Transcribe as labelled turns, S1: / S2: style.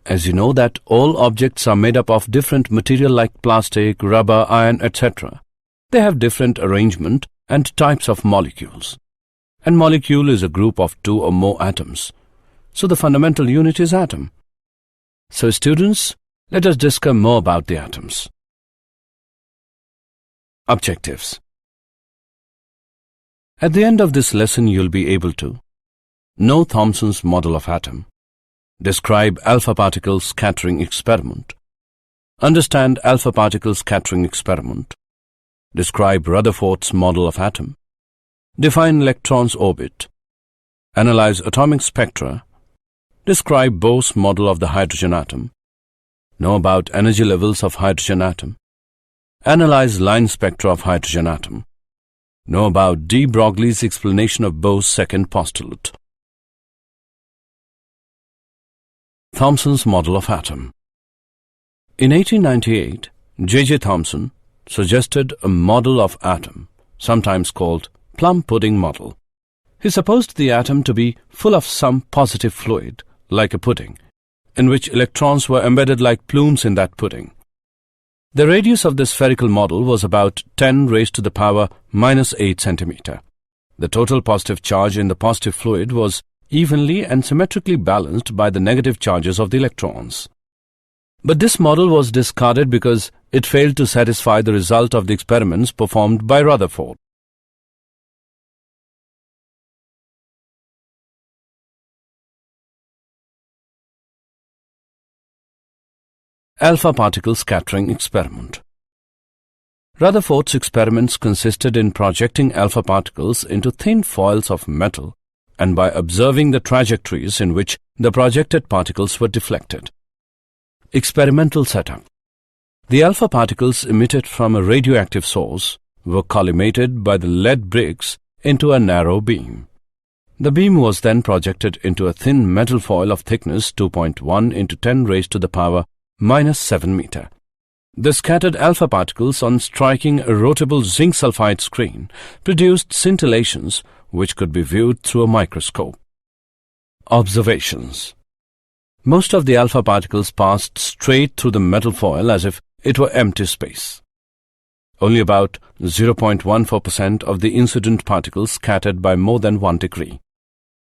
S1: As you know that all objects are made up of different material like plastic, rubber, iron, etc. They have different arrangement and types of molecules. And molecule is a group of two or more atoms. So the fundamental unit is atom. So students, let us discuss more about the atoms. Objectives. At the end of this lesson, you'll be able to know Thomson's model of atom, describe alpha particle scattering experiment, understand alpha particle scattering experiment, describe Rutherford's model of atom, define electron's orbit, analyze atomic spectra, describe Bohr's model of the hydrogen atom, know about energy levels of hydrogen atom, analyze line spectra of hydrogen atom, know about de Broglie's explanation of Bohr's second postulate. Thomson's model of atom. In 1898, J.J. Thomson suggested a model of atom, sometimes called plum pudding model. He supposed the atom to be full of some positive fluid, like a pudding, in which electrons were embedded like plumes in that pudding. The radius of this spherical model was about 10 raised to the power -8 centimeter. The total positive charge in the positive fluid was evenly and symmetrically balanced by the negative charges of the electrons. But this model was discarded because it failed to satisfy the result of the experiments performed by Rutherford. Alpha particle scattering experiment. Rutherford's experiments consisted in projecting alpha particles into thin foils of metal and by observing the trajectories in which the projected particles were deflected. Experimental setup. The alpha particles emitted from a radioactive source were collimated by the lead bricks into a narrow beam. The beam was then projected into a thin metal foil of thickness 2.1 into 10 raised to the power -7 meter. The scattered alpha particles, on striking a rotable zinc sulfide screen, produced scintillations which could be viewed through a microscope. Observations. Most of the alpha particles passed straight through the metal foil as if it were empty space. Only about 0.14% of the incident particles scattered by more than 1 degree.